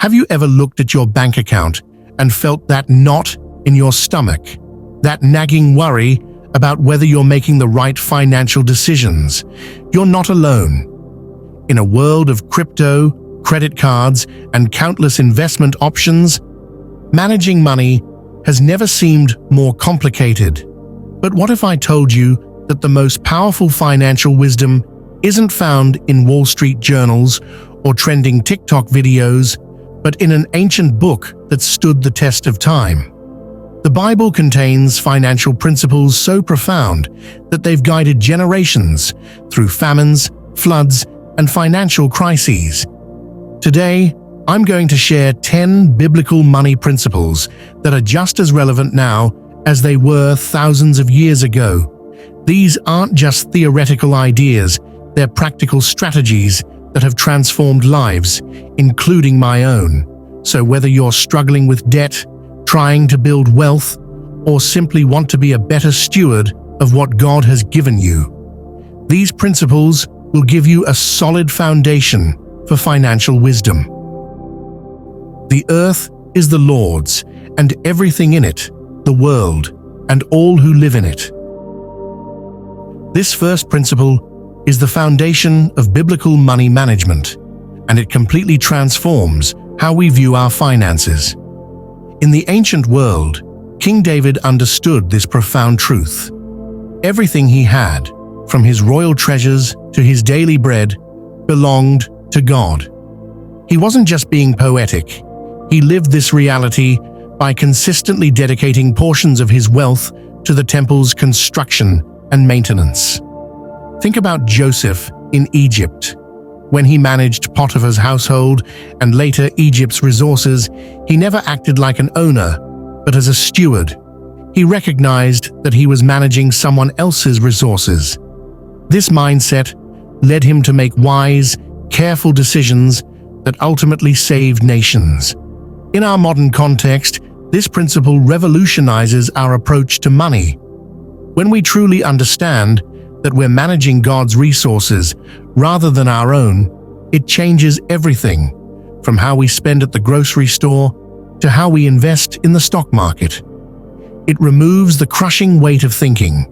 Have you ever looked at your bank account and felt that knot in your stomach, that nagging worry about whether you're making the right financial decisions? You're not alone. In a world of crypto, credit cards, and countless investment options, managing money has never seemed more complicated. But what if I told you that the most powerful financial wisdom isn't found in Wall Street journals or trending TikTok videos, but in an ancient book that stood the test of time? The Bible contains financial principles so profound that they've guided generations through famines, floods, and financial crises. Today, I'm going to share 10 biblical money principles that are just as relevant now as they were thousands of years ago. These aren't just theoretical ideas, they're practical strategies that have transformed lives, including my own. So whether you're struggling with debt, trying to build wealth, or simply want to be a better steward of what God has given you, these principles will give you a solid foundation for financial wisdom. The earth is the Lord's, and everything in it, the world, and all who live in it. This first principle is the foundation of biblical money management, and it completely transforms how we view our finances. In the ancient world, King David understood this profound truth. Everything he had, from his royal treasures to his daily bread, belonged to God. He wasn't just being poetic. He lived this reality by consistently dedicating portions of his wealth to the temple's construction and maintenance. Think about Joseph in Egypt. When he managed Potiphar's household and later Egypt's resources, he never acted like an owner, but as a steward. He recognized that he was managing someone else's resources. This mindset led him to make wise, careful decisions that ultimately saved nations. In our modern context, this principle revolutionizes our approach to money. When we truly understand that we're managing God's resources rather than our own, it changes everything, from how we spend at the grocery store to how we invest in the stock market. It removes the crushing weight of thinking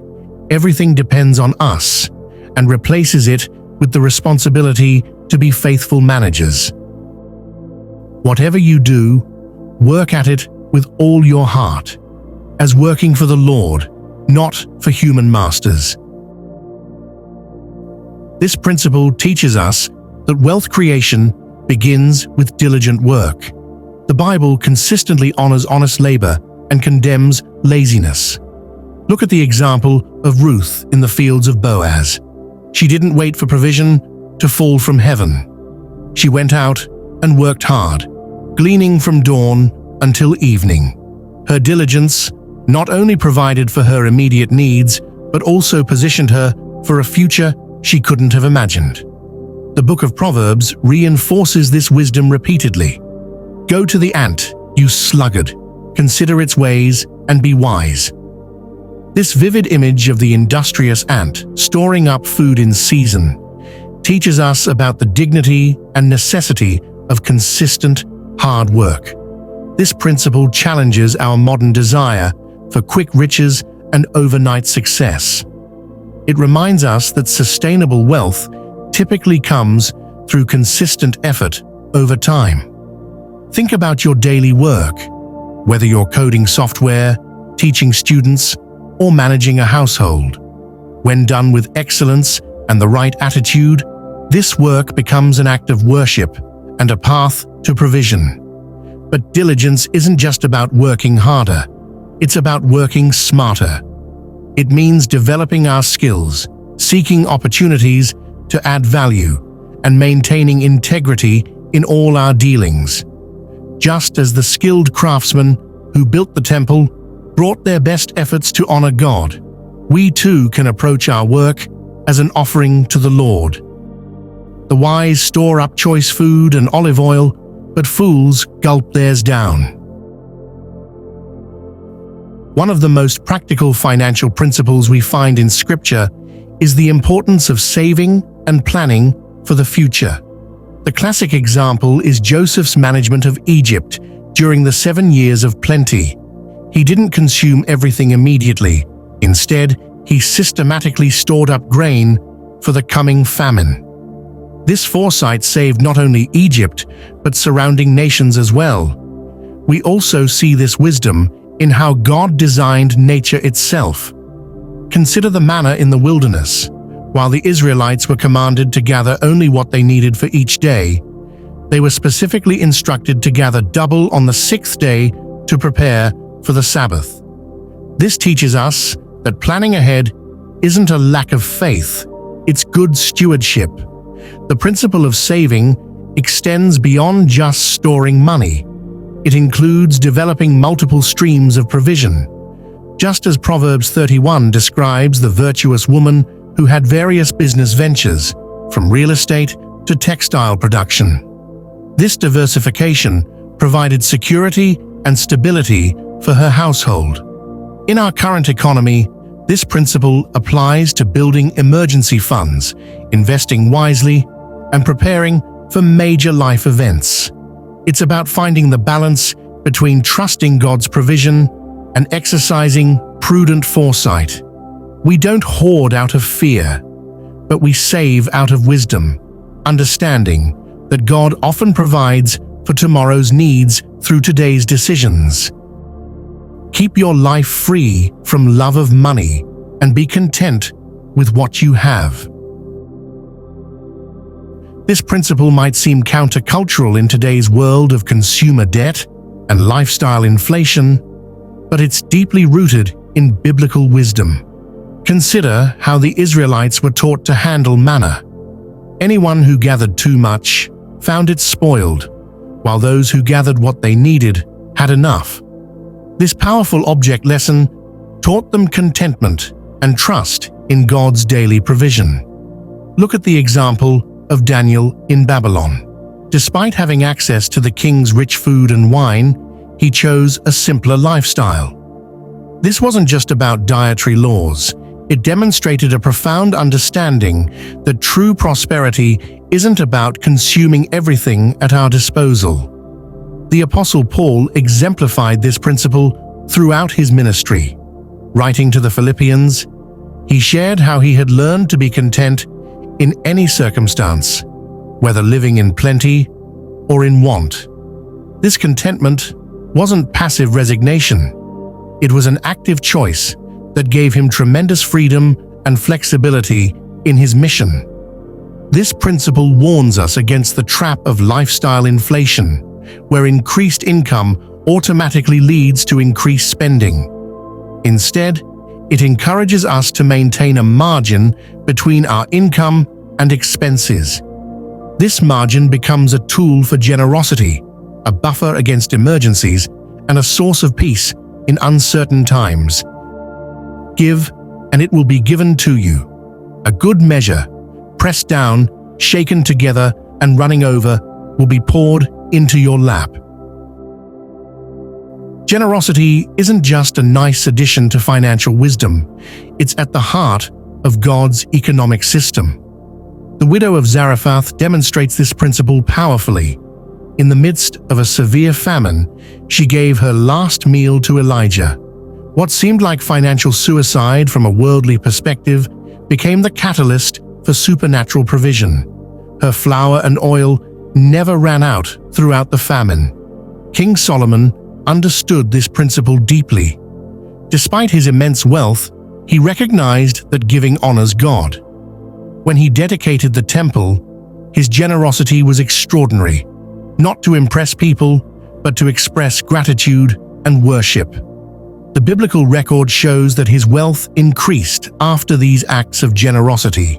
everything depends on us and replaces it with the responsibility to be faithful managers. Whatever you do, work at it with all your heart, as working for the Lord, not for human masters. This principle teaches us that wealth creation begins with diligent work. The Bible consistently honors honest labor and condemns laziness. Look at the example of Ruth in the fields of Boaz. She didn't wait for provision to fall from heaven. She went out and worked hard, gleaning from dawn until evening. Her diligence not only provided for her immediate needs, but also positioned her for a future she couldn't have imagined. The book of Proverbs reinforces this wisdom repeatedly. Go to the ant, you sluggard, consider its ways and be wise. This vivid image of the industrious ant storing up food in season teaches us about the dignity and necessity of consistent, hard work. This principle challenges our modern desire for quick riches and overnight success. It reminds us that sustainable wealth typically comes through consistent effort over time. Think about your daily work, whether you're coding software, teaching students, or managing a household. When done with excellence and the right attitude, this work becomes an act of worship and a path to provision. But diligence isn't just about working harder, it's about working smarter. It means developing our skills, seeking opportunities to add value, and maintaining integrity in all our dealings. Just as the skilled craftsmen who built the temple brought their best efforts to honor God, we too can approach our work as an offering to the Lord. The wise store up choice food and olive oil, but fools gulp theirs down. One of the most practical financial principles we find in Scripture is the importance of saving and planning for the future. The classic example is Joseph's management of Egypt during the 7 years of plenty. He didn't consume everything immediately. Instead, he systematically stored up grain for the coming famine. This foresight saved not only Egypt, but surrounding nations as well. We also see this wisdom in how God designed nature itself. Consider the manna in the wilderness. While the Israelites were commanded to gather only what they needed for each day, they were specifically instructed to gather double on the 6th day to prepare for the Sabbath. This teaches us that planning ahead isn't a lack of faith, it's good stewardship. The principle of saving extends beyond just storing money. It includes developing multiple streams of provision. Just as Proverbs 31 describes the virtuous woman who had various business ventures, from real estate to textile production. This diversification provided security and stability for her household. In our current economy, this principle applies to building emergency funds, investing wisely, and preparing for major life events. It's about finding the balance between trusting God's provision and exercising prudent foresight. We don't hoard out of fear, but we save out of wisdom, understanding that God often provides for tomorrow's needs through today's decisions. Keep your life free from love of money and be content with what you have. This principle might seem countercultural in today's world of consumer debt and lifestyle inflation, but it's deeply rooted in biblical wisdom. Consider how the Israelites were taught to handle manna. Anyone who gathered too much found it spoiled, while those who gathered what they needed had enough. This powerful object lesson taught them contentment and trust in God's daily provision. Look at the example of Daniel in Babylon. Despite having access to the king's rich food and wine, he chose a simpler lifestyle. This wasn't just about dietary laws. It demonstrated a profound understanding that true prosperity isn't about consuming everything at our disposal. The Apostle Paul exemplified this principle throughout his ministry. Writing to the Philippians, he shared how he had learned to be content in any circumstance, whether living in plenty or in want. This contentment wasn't passive resignation. It was an active choice that gave him tremendous freedom and flexibility in his mission. This principle warns us against the trap of lifestyle inflation, where increased income automatically leads to increased spending. Instead, it encourages us to maintain a margin between our income and expenses. This margin becomes a tool for generosity, a buffer against emergencies, and a source of peace in uncertain times. Give, and it will be given to you. A good measure, pressed down, shaken together, and running over, will be poured into your lap. Generosity isn't just a nice addition to financial wisdom, it's at the heart of God's economic system. The widow of Zarephath demonstrates this principle powerfully. In the midst of a severe famine, she gave her last meal to Elijah. What seemed like financial suicide from a worldly perspective became the catalyst for supernatural provision. Her flour and oil never ran out throughout the famine. King Solomon understood this principle deeply. Despite his immense wealth, he recognized that giving honors God. When he dedicated the temple, his generosity was extraordinary, not to impress people, but to express gratitude and worship. The biblical record shows that his wealth increased after these acts of generosity,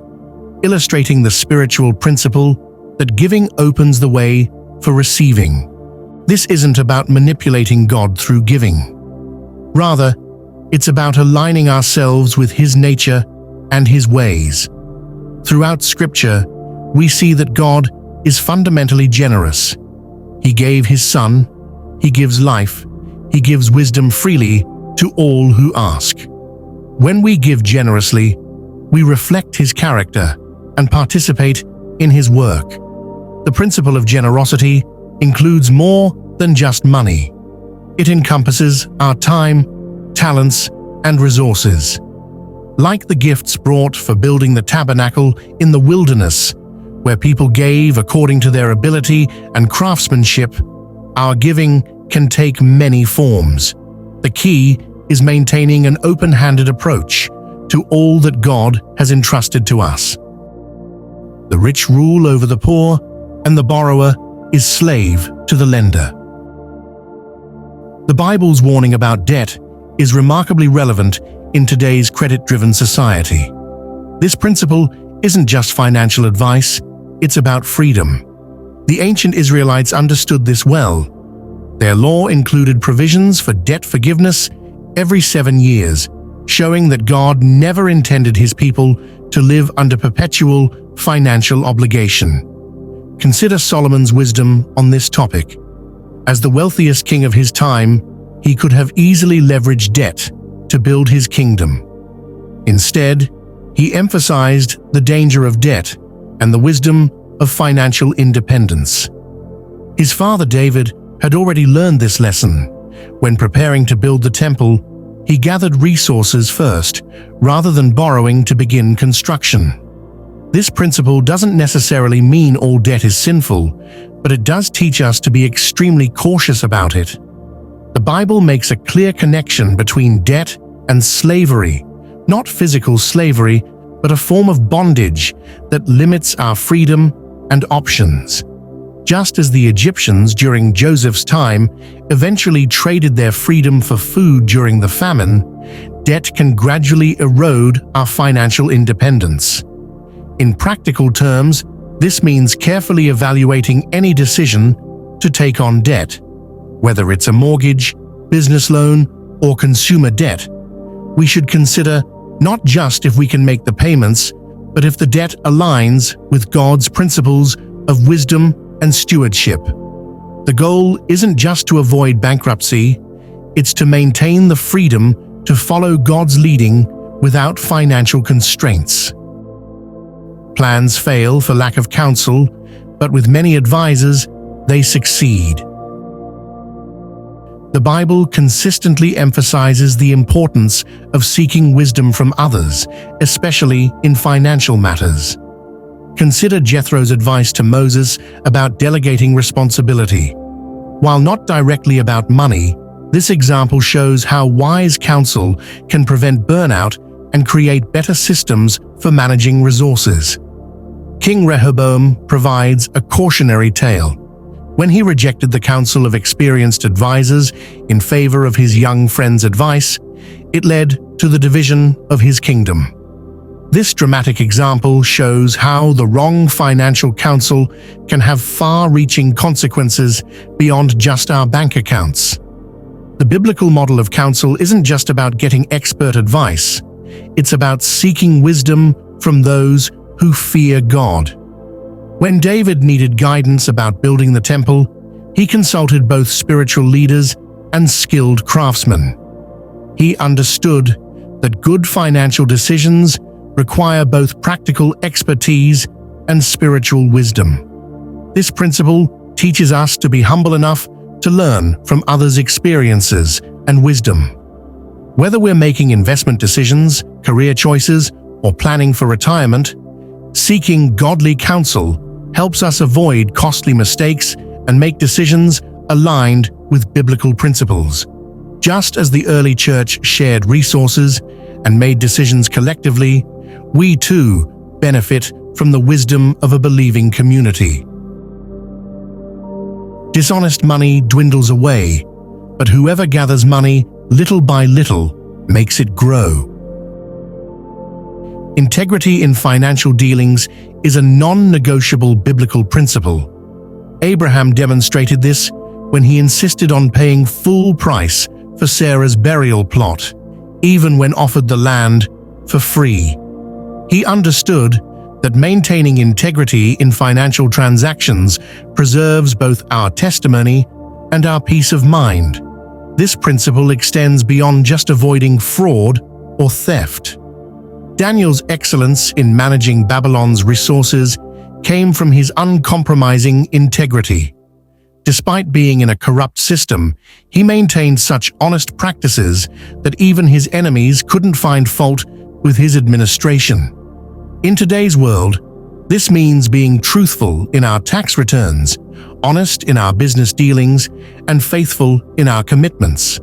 illustrating the spiritual principle that giving opens the way for receiving. This isn't about manipulating God through giving. Rather, it's about aligning ourselves with His nature and His ways. Throughout Scripture, we see that God is fundamentally generous. He gave His Son, He gives life, He gives wisdom freely to all who ask. When we give generously, we reflect His character and participate in His work. The principle of generosity includes more than just money. It encompasses our time, talents, and resources. Like the gifts brought for building the tabernacle in the wilderness, where people gave according to their ability and craftsmanship, our giving can take many forms. The key is maintaining an open-handed approach to all that God has entrusted to us. The rich rule over the poor, and the borrower is slave to the lender. The Bible's warning about debt is remarkably relevant in today's credit-driven society. This principle isn't just financial advice, it's about freedom. The ancient Israelites understood this well. Their law included provisions for debt forgiveness every 7 years, showing that God never intended his people to live under perpetual financial obligation. Consider Solomon's wisdom on this topic. As the wealthiest king of his time, he could have easily leveraged debt to build his kingdom. Instead, he emphasized the danger of debt and the wisdom of financial independence. His father David had already learned this lesson. When preparing to build the temple, he gathered resources first, rather than borrowing to begin construction. This principle doesn't necessarily mean all debt is sinful, but it does teach us to be extremely cautious about it. The Bible makes a clear connection between debt and slavery, not physical slavery, but a form of bondage that limits our freedom and options. Just as the Egyptians during Joseph's time eventually traded their freedom for food during the famine, debt can gradually erode our financial independence. In practical terms, this means carefully evaluating any decision to take on debt, whether it's a mortgage, business loan, or consumer debt. We should consider not just if we can make the payments, but if the debt aligns with God's principles of wisdom and stewardship. The goal isn't just to avoid bankruptcy, it's to maintain the freedom to follow God's leading without financial constraints. Plans fail for lack of counsel, but with many advisors, they succeed. The Bible consistently emphasizes the importance of seeking wisdom from others, especially in financial matters. Consider Jethro's advice to Moses about delegating responsibility. While not directly about money, this example shows how wise counsel can prevent burnout and create better systems for managing resources. King Rehoboam provides a cautionary tale. When he rejected the counsel of experienced advisors in favor of his young friend's advice, it led to the division of his kingdom. This dramatic example shows how the wrong financial counsel can have far-reaching consequences beyond just our bank accounts. The biblical model of counsel isn't just about getting expert advice. It's about seeking wisdom from those who fear God. When David needed guidance about building the temple, he consulted both spiritual leaders and skilled craftsmen. He understood that good financial decisions require both practical expertise and spiritual wisdom. This principle teaches us to be humble enough to learn from others' experiences and wisdom. Whether we're making investment decisions, career choices, or planning for retirement, seeking godly counsel helps us avoid costly mistakes and make decisions aligned with biblical principles. Just as the early church shared resources and made decisions collectively, we too benefit from the wisdom of a believing community. Dishonest money dwindles away, but whoever gathers money little by little makes it grow. Integrity in financial dealings is a non-negotiable biblical principle. Abraham demonstrated this when he insisted on paying full price for Sarah's burial plot, even when offered the land for free. He understood that maintaining integrity in financial transactions preserves both our testimony and our peace of mind. This principle extends beyond just avoiding fraud or theft. Daniel's excellence in managing Babylon's resources came from his uncompromising integrity. Despite being in a corrupt system, he maintained such honest practices that even his enemies couldn't find fault with his administration. In today's world, this means being truthful in our tax returns, honest in our business dealings, and faithful in our commitments.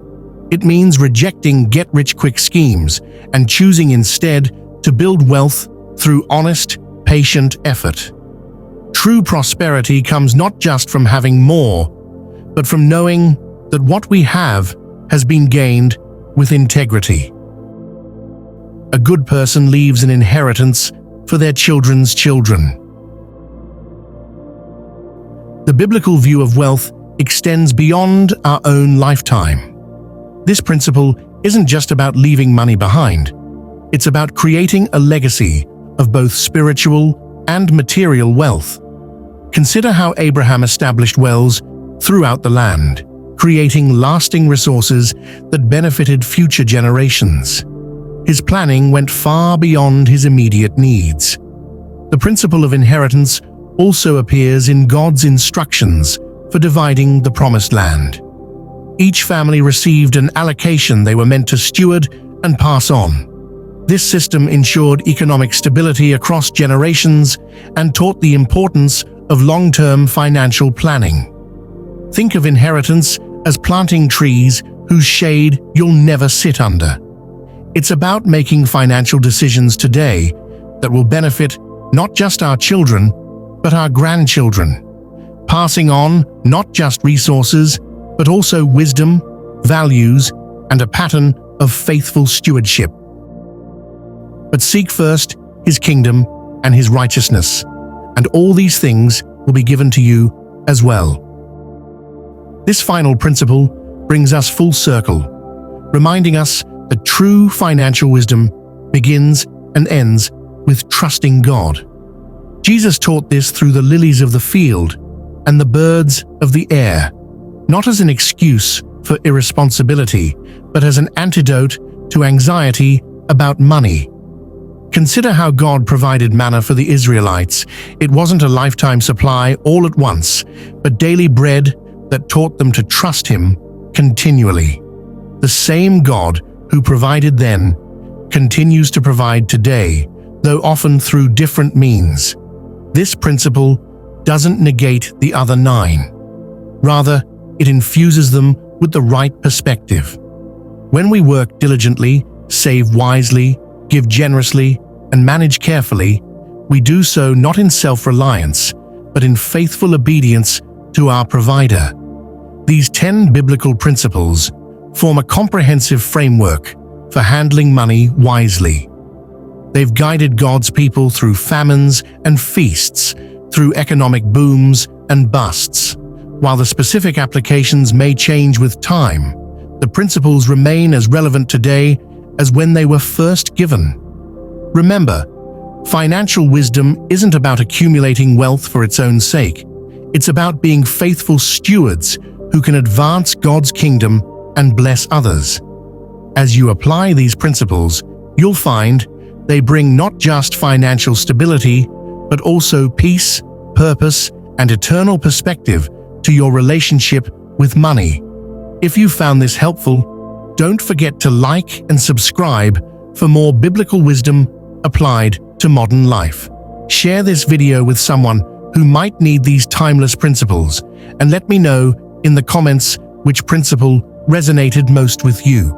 It means rejecting get-rich-quick schemes and choosing instead to build wealth through honest, patient effort. True prosperity comes not just from having more, but from knowing that what we have has been gained with integrity. A good person leaves an inheritance for their children's children. The biblical view of wealth extends beyond our own lifetime. This principle isn't just about leaving money behind. It's about creating a legacy of both spiritual and material wealth. Consider how Abraham established wells throughout the land, creating lasting resources that benefited future generations. His planning went far beyond his immediate needs. The principle of inheritance also appears in God's instructions for dividing the promised land. Each family received an allocation they were meant to steward and pass on. This system ensured economic stability across generations and taught the importance of long-term financial planning. Think of inheritance as planting trees whose shade you'll never sit under. It's about making financial decisions today that will benefit not just our children, but our grandchildren, passing on not just resources, but also wisdom, values, and a pattern of faithful stewardship. But seek first his kingdom and his righteousness, and all these things will be given to you as well. This final principle brings us full circle, reminding us that true financial wisdom begins and ends with trusting God. Jesus taught this through the lilies of the field and the birds of the air, not as an excuse for irresponsibility, but as an antidote to anxiety about money. Consider how God provided manna for the Israelites. It wasn't a lifetime supply all at once, but daily bread that taught them to trust Him continually. The same God who provided then continues to provide today, though often through different means. This principle doesn't negate the other 9. Rather, it infuses them with the right perspective. When we work diligently, save wisely, give generously, and manage carefully, we do so not in self-reliance, but in faithful obedience to our provider. These 10 biblical principles form a comprehensive framework for handling money wisely. They've guided God's people through famines and feasts, through economic booms and busts. While the specific applications may change with time, the principles remain as relevant today as when they were first given. Remember, financial wisdom isn't about accumulating wealth for its own sake. It's about being faithful stewards who can advance God's kingdom and bless others. As you apply these principles, you'll find they bring not just financial stability, but also peace, purpose, and eternal perspective to your relationship with money. If you found this helpful, don't forget to like and subscribe for more biblical wisdom applied to modern life. Share this video with someone who might need these timeless principles, and let me know in the comments which principle resonated most with you.